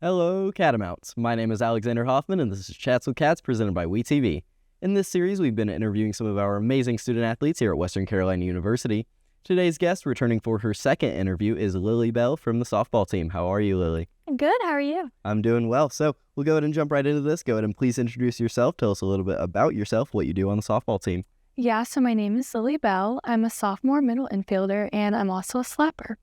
Hello, Catamounts. My name is Alexander Hoffman, and this is Chats with Cats presented by WeTV. In this series, we've been interviewing some of our amazing student athletes here at Western Carolina University. Today's guest, returning for her second interview, is Lily Bell from the softball team. How are you, Lily? Good. How are you? I'm doing well. So we'll go ahead and jump right into this. Go ahead and please introduce yourself. Tell us a little bit about yourself, what you do on the softball team. Yeah, so my name is Lily Bell. I'm a sophomore middle infielder, and I'm also a slapper.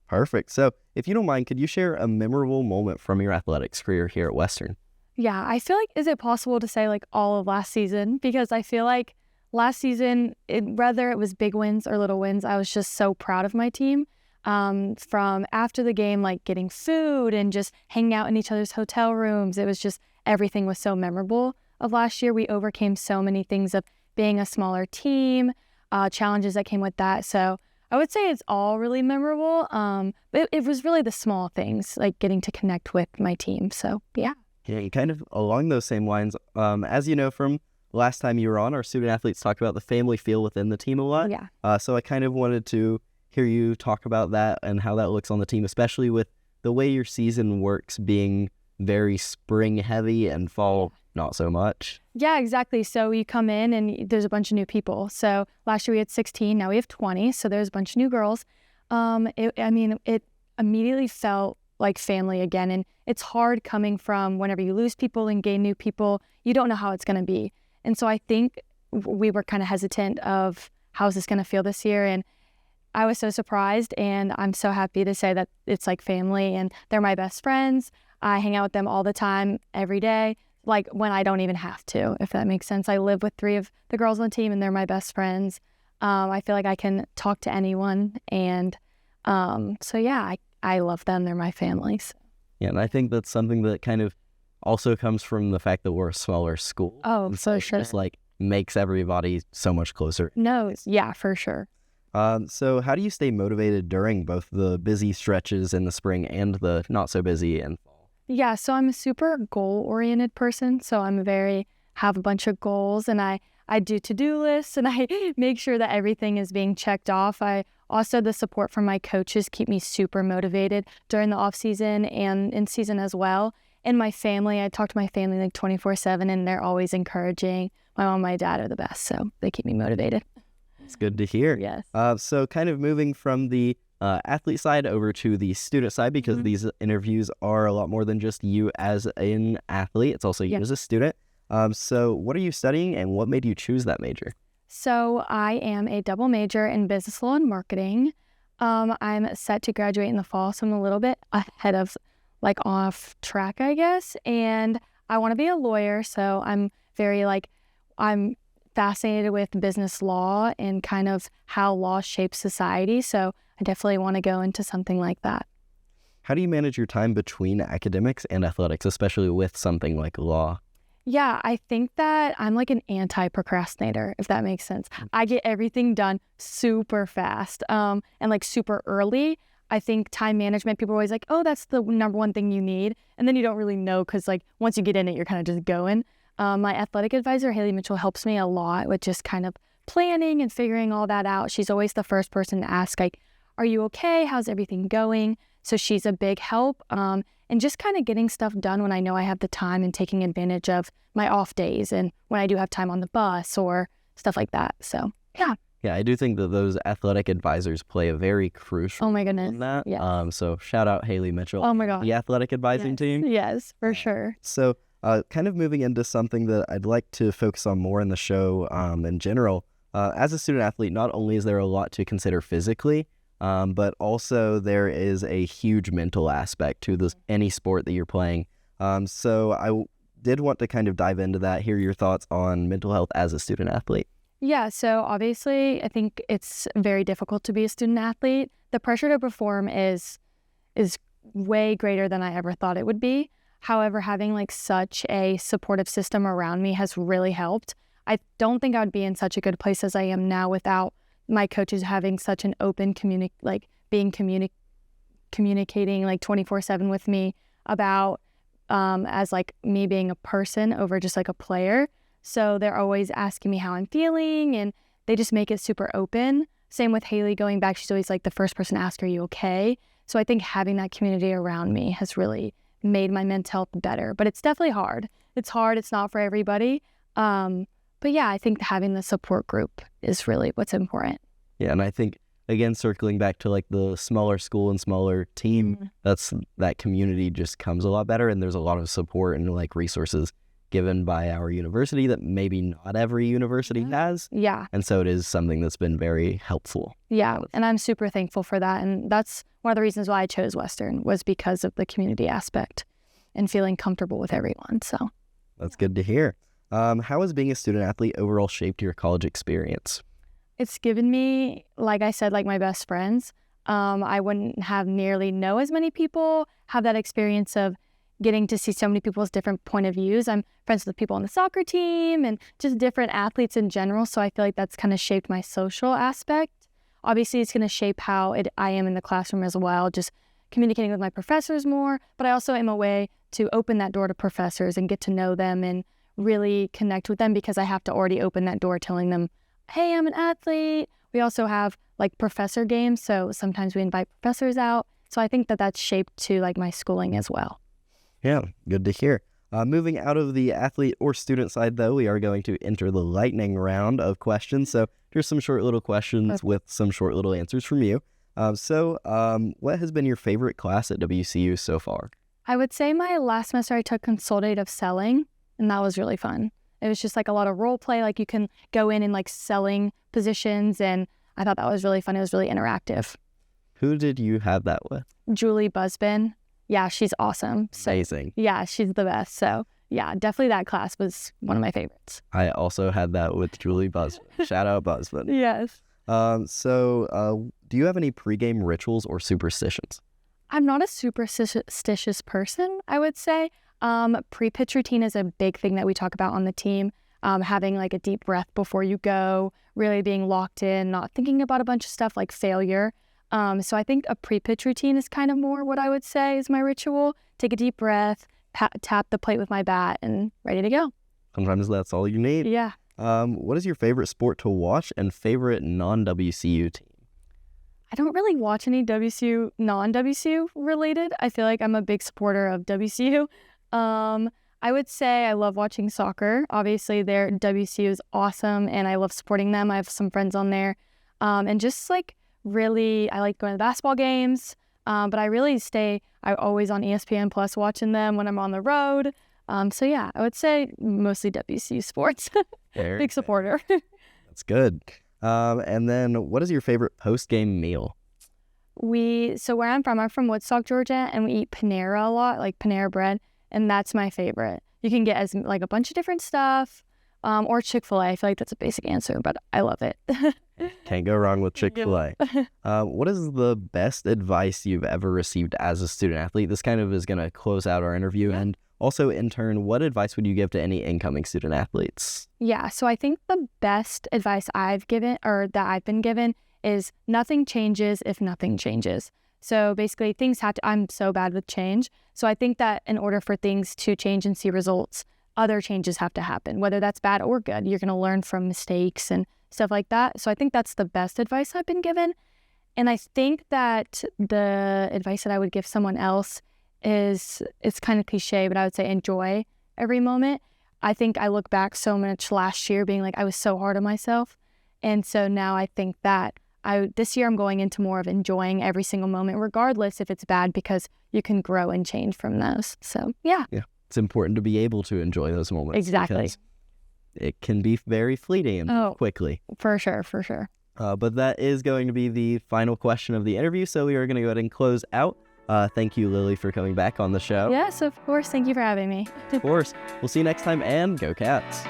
Perfect. So if you don't mind, could you share a memorable moment from your athletics career here at Western? Yeah, I feel like, is it possible to say like all of last season? Because I feel like last season, whether it was big wins or little wins, I was just so proud of my team. From after the game, like getting food and just hanging out in each other's hotel rooms. It was just, everything was so memorable of last year. We overcame so many things of being a smaller team, challenges that came with that. So I would say it's all really memorable, but it was really the small things, like getting to connect with my team. So, yeah. Yeah, kind of along those same lines, as you know from last time you were on, our student athletes talked about the family feel within the team a lot. Yeah. So I kind of wanted to hear you talk about that and how that looks on the team, especially with the way your season works being very spring heavy and fall not so much. Yeah, exactly. So you come in and there's a bunch of new people. So last year we had 16, now we have 20. So there's a bunch of new girls. It immediately felt like family again. And it's hard coming from whenever you lose people and gain new people, you don't know how it's going to be. And so I think we were kind of hesitant of how's this going to feel this year. And I was so surprised, and I'm so happy to say that it's like family and they're my best friends. I hang out with them all the time, every day. Like when I don't even have to, if that makes sense. I live with 3 of the girls on the team and they're my best friends. I feel like I can talk to anyone. And I love them. They're my families. Yeah, and I think that's something that kind of also comes from the fact that we're a smaller school. Oh, so for sure. It just like makes everybody so much closer. No, yeah, for sure. So how do you stay motivated during both the busy stretches in the spring and the not so busy in fall? Yeah, so I'm a super goal-oriented person. So have a bunch of goals, and I do to-do lists, and I make sure that everything is being checked off. I also, the support from my coaches keep me super motivated during the off-season and in season as well. And my family, I talk to my family like 24/7, and they're always encouraging. My mom and my dad are the best, so they keep me motivated. It's good to hear. Yes. So kind of moving from the athlete side over to the student side, because these interviews are a lot more than just you as an athlete. It's also you as a student. So what are you studying and what made you choose that major? So I am a double major in business law and marketing. I'm set to graduate in the fall, so I'm a little bit ahead of, like, off track, I guess. And I want to be a lawyer, so I'm I'm fascinated with business law and kind of how law shapes society. So I definitely want to go into something like that. How do you manage your time between academics and athletics, especially with something like law? Yeah, I think that I'm like an anti-procrastinator, if that makes sense. I get everything done super fast and like super early. I think time management, people are always like, oh, that's the number one thing you need. And then you don't really know, because like once you get in it, you're kind of just going. My athletic advisor, Haley Mitchell, helps me a lot with just kind of planning and figuring all that out. She's always the first person to ask, like, are you okay? How's everything going? So she's a big help. And just kind of getting stuff done when I know I have the time, and taking advantage of my off days and when I do have time on the bus or stuff like that. So, yeah. Yeah, I do think that those athletic advisors play a very crucial Oh my goodness. role in that. Yeah. So shout out Haley Mitchell. Oh my God. The athletic advising team. Yes, for sure. So kind of moving into something that I'd like to focus on more in the show in general. As a student athlete, not only is there a lot to consider physically, but also there is a huge mental aspect to any sport that you're playing. So I did want to kind of dive into that, hear your thoughts on mental health as a student athlete. Yeah, so obviously I think it's very difficult to be a student athlete. The pressure to perform is way greater than I ever thought it would be. However, having like such a supportive system around me has really helped. I don't think I would be in such a good place as I am now without my coaches having such an open communicating like 24/7 with me about as like me being a person over just like a player. So they're always asking me how I'm feeling, and they just make it super open. Same with Haley going back. She's always like the first person to ask, are you okay? So I think having that community around me has really made my mental health better. But it's definitely hard. It's hard. It's not for everybody. But yeah, I think having the support group is really what's important. Yeah, and I think, again, circling back to like the smaller school and smaller team, that community just comes a lot better, and there's a lot of support and like resources given by our university that maybe not every university has. Yeah. And so it is something that's been very helpful. Yeah, and I'm super thankful for that. And that's one of the reasons why I chose Western, was because of the community aspect and feeling comfortable with everyone. So that's good to hear. How has being a student athlete overall shaped your college experience? It's given me, like I said, like my best friends. I wouldn't have nearly know as many people have that experience of getting to see so many people's different point of views. I'm friends with people on the soccer team and just different athletes in general. So I feel like that's kind of shaped my social aspect. Obviously, it's going to shape how I am in the classroom as well, just communicating with my professors more. But I also am a way to open that door to professors and get to know them and really connect with them, because I have to already open that door telling them, hey, I'm an athlete. We also have like professor games. So sometimes we invite professors out. So I think that that's shaped to like my schooling as well. Yeah, good to hear. Moving out of the athlete or student side, though, we are going to enter the lightning round of questions. So here's some short little questions with some short little answers from you. What has been your favorite class at WCU so far? I would say my last semester I took consultative selling, and that was really fun. It was just like a lot of role play, like you can go in like selling positions, and I thought that was really fun. It was really interactive. Who did you have that with? Julie Busbin. Yeah, she's awesome. So, amazing. Yeah, she's the best. So yeah, definitely that class was one of my favorites. I also had that with Julie Busbin. Shout out Busbin. Yes. Do you have any pregame rituals or superstitions? I'm not a superstitious person, I would say. Pre-pitch routine is a big thing that we talk about on the team. Having like a deep breath before you go, really being locked in, not thinking about a bunch of stuff like failure. So I think a pre-pitch routine is kind of more what I would say is my ritual. Take a deep breath, tap the plate with my bat, and ready to go. Sometimes that's all you need. Yeah. What is your favorite sport to watch and favorite non-WCU team? I don't really watch any WCU, non-WCU related. I feel like I'm a big supporter of WCU. I would say I love watching soccer. Obviously, their WCU is awesome, and I love supporting them. I have some friends on there. And just like really, I like going to basketball games. But I always on ESPN Plus watching them when I'm on the road. So yeah, I would say mostly WCU sports. Big supporter. That's good. And then what is your favorite post-game meal? So where I'm from Woodstock, Georgia, and we eat Panera a lot, like Panera bread, and that's my favorite. You can get like a bunch of different stuff, or Chick-fil-A. I feel like that's a basic answer, but I love it. Can't go wrong with Chick-fil-A. What is the best advice you've ever received as a student athlete? This kind of is going to close out our interview. And also, in turn, what advice would you give to any incoming student athletes? Yeah, so I think the best advice I've been given is nothing changes if nothing changes. So basically, I'm so bad with change. So I think that in order for things to change and see results, other changes have to happen, whether that's bad or good. You're going to learn from mistakes and stuff like that. So I think that's the best advice I've been given. And I think that the advice that I would give someone else is, it's kind of cliche, but I would say enjoy every moment. I think I look back so much last year being like, I was so hard on myself. And so now I think that this year I'm going into more of enjoying every single moment, regardless if it's bad, because you can grow and change from those. So yeah. It's important to be able to enjoy those moments. Exactly. It can be very fleeting and quickly. For sure. But that is going to be the final question of the interview. So we are going to go ahead and close out. Thank you, Lily, for coming back on the show. Yes, of course. Thank you for having me. Of course. We'll see you next time, and go Cats.